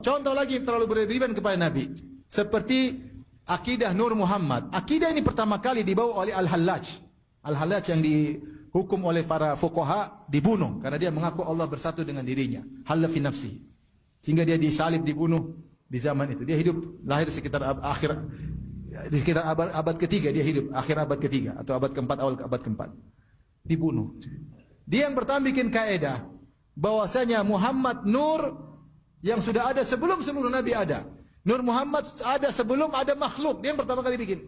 Contoh lagi terlalu berlebihan kepada Nabi. Seperti akidah Nur Muhammad. Akidah ini pertama kali dibawa oleh Al-Hallaj. Al-Hallaj yang dihukum oleh para fuqaha dibunuh. Karena dia mengaku Allah bersatu dengan dirinya. Halla fi nafsi. Sehingga dia disalib, dibunuh di zaman itu. Dia hidup, lahir sekitar abad ketiga dia hidup. Akhir abad ketiga. Atau abad keempat, awal abad keempat. Dibunuh. Dia yang pertama bikin kaedah. Bahwasanya Muhammad Nur yang sudah ada sebelum seluruh Nabi ada. Nur Muhammad ada sebelum ada makhluk. Dia yang pertama kali bikin.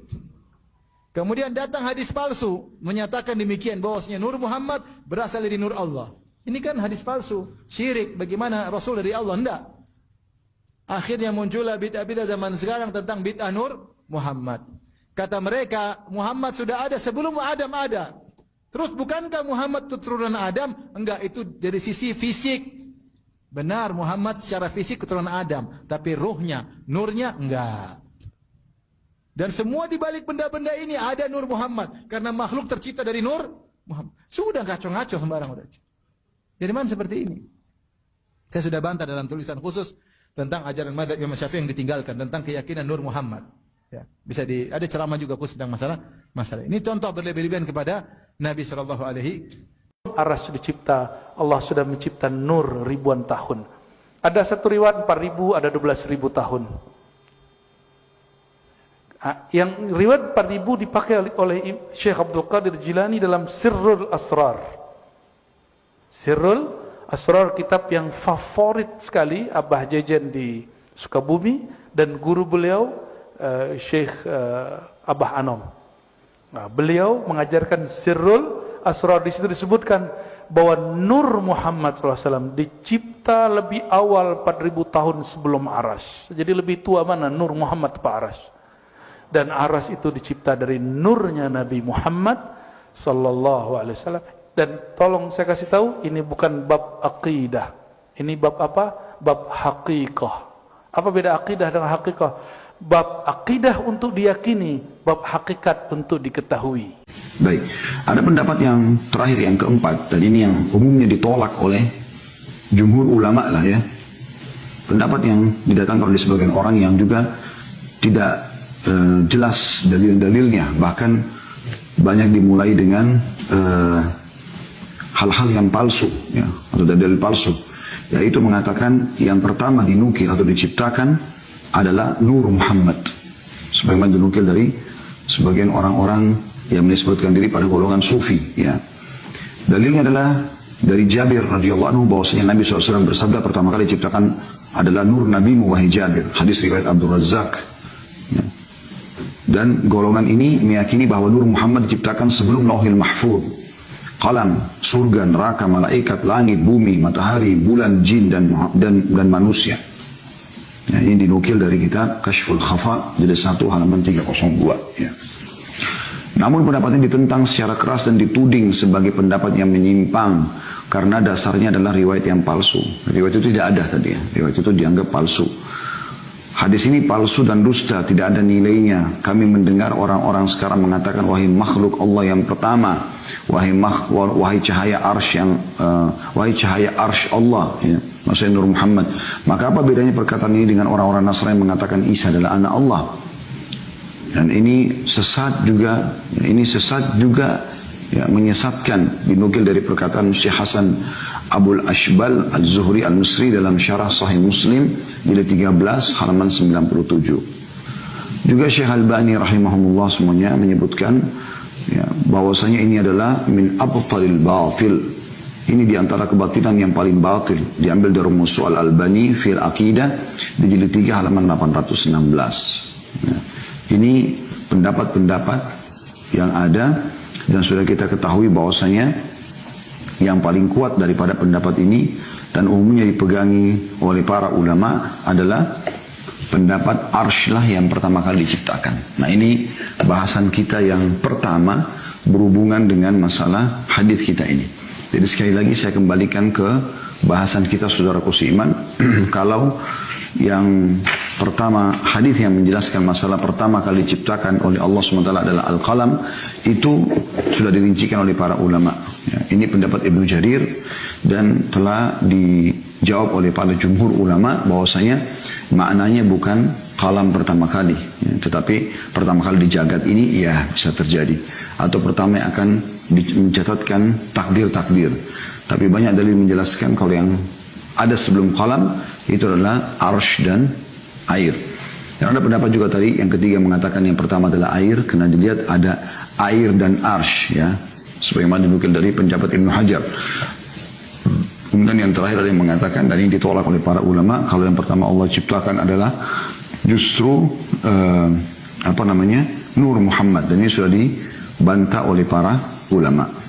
Kemudian datang hadis palsu menyatakan demikian, bahwasanya Nur Muhammad berasal dari Nur Allah. Ini kan hadis palsu, syirik. Bagaimana Rasul dari Allah? Enggak. Akhirnya muncullah bid'ah-bid'ah zaman sekarang tentang bid'ah Nur Muhammad. Kata mereka, Muhammad sudah ada sebelum Adam ada. Terus bukankah Muhammad itu turunan Adam? Enggak, itu dari sisi fisik. Benar, Muhammad secara fisik keturunan Adam, tapi ruhnya, nurnya enggak. Dan semua di balik benda-benda ini ada Nur Muhammad, karena makhluk tercipta dari Nur Muhammad. Sudah ngaco-ngaco sembarang udah. Jadi mana seperti ini? Saya sudah bantah dalam tulisan khusus tentang ajaran madzhab Imam Syafi'i yang ditinggalkan, tentang keyakinan Nur Muhammad. Ya, bisa ada ceramah juga khusus tentang masalah ini. Contoh berlebih-lebihan kepada Nabi sallallahu alaihi. Aras dicipta, Allah sudah mencipta nur ribuan tahun. Ada satu riwayat 4.000, ada 12.000 tahun. Yang riwayat 4.000 dipakai oleh Syekh Abdul Qadir Jilani dalam Sirrul Asrar. Sirrul Asrar, kitab yang favorit sekali Abah Jajan di Sukabumi dan guru beliau Syekh Abah Anom. Nah, beliau mengajarkan Sirrul Asrar. Di situ disebutkan bahwa Nur Muhammad SAW dicipta lebih awal 4.000 tahun sebelum Aras. Jadi lebih tua mana Nur Muhammad atau Aras? Dan Aras itu dicipta dari nurnya Nabi Muhammad SAW. Dan tolong saya kasih tahu, ini bukan bab akidah. Ini bab apa? Bab hakikah. Apa beda akidah dengan hakikah? Bab akidah untuk diyakini, bab hakikat untuk diketahui. Baik, ada pendapat yang terakhir, yang keempat, dan ini yang umumnya ditolak oleh jumhur ulama lah ya. Pendapat yang didatangkan oleh sebagian orang yang juga tidak jelas dalil-dalilnya, bahkan banyak dimulai dengan hal-hal yang palsu ya, atau dalil palsu, yaitu mengatakan yang pertama dinukil atau diciptakan adalah Nur Muhammad, sebagaimana dinukil dari sebagian orang-orang yang menyebutkan diri pada golongan sufi ya. Dalilnya adalah dari Jabir radhiyallahu anhu, bahwasanya Nabi SAW bersabda pertama kali diciptakan adalah nur Nabimu wahai Jabir, hadis riwayat Abdul Razzaq ya. Dan golongan ini meyakini bahwa Nur Muhammad diciptakan sebelum Lauhil Mahfuz, qalam, surga, neraka, malaikat, langit, bumi, matahari, bulan, jin dan manusia ya. Ini dinukil dari kitab Kashful Khafa jilid 1 halaman 302 ya. Namun pendapatnya ditentang secara keras dan dituding sebagai pendapat yang menyimpang karena dasarnya adalah riwayat yang palsu. Riwayat itu tidak ada tadi ya. Riwayat itu dianggap palsu. Hadis ini palsu dan dusta, tidak ada nilainya. Kami mendengar orang-orang sekarang mengatakan, wahai makhluk Allah yang pertama, wahai cahaya arsy Allah ya. Maksudnya Nur Muhammad. Maka apa bedanya perkataan ini dengan orang-orang Nasrani yang mengatakan Isa adalah anak Allah? Dan ini sesat juga ya, menyesatkan. Dinukil dari perkataan Syekh Hasan Abul Ashbal Al-Zuhri Al-Misri dalam Syarah Sahih Muslim jilid 13 halaman 97. Juga Syekh Albani rahimahumullah semuanya menyebutkan ya, bahwasanya ini adalah min abtalil batil. Ini diantara kebatilan yang paling batil. Diambil dari Musu Al-Albani fil Aqidah di jilid 3 halaman 816 ya. Ini pendapat-pendapat yang ada, dan sudah kita ketahui bahwasanya yang paling kuat daripada pendapat ini dan umumnya dipegangi oleh para ulama adalah pendapat arsy lah yang pertama kali diciptakan. Nah, ini bahasan kita yang pertama berhubungan dengan masalah hadis kita ini. Jadi sekali lagi saya kembalikan ke bahasan kita, saudaraku seiman. Kalau yang pertama, hadis yang menjelaskan masalah pertama kali diciptakan oleh Allah SWT adalah Al-Qalam, itu sudah dirincikan oleh para ulama ya. Ini pendapat Ibnu Jarir dan telah dijawab oleh para jumhur ulama bahwasanya maknanya bukan kalam pertama kali, ya, tetapi pertama kali di jagat ini ya bisa terjadi, atau pertama yang akan mencatatkan takdir-takdir. Tapi banyak dalil menjelaskan kalau yang ada sebelum kalam itu adalah arsh dan air. Dan ada pendapat juga tadi yang ketiga mengatakan yang pertama adalah air, karena dilihat ada air dan arsh, ya, sebagaimana dinukil dari penjabat Ibnu Hajar. Kemudian yang terakhir ada yang mengatakan, dan ini ditolak oleh para ulama, kalau yang pertama Allah ciptakan adalah justru Nur Muhammad, dan ini sudah dibantah oleh para ulama.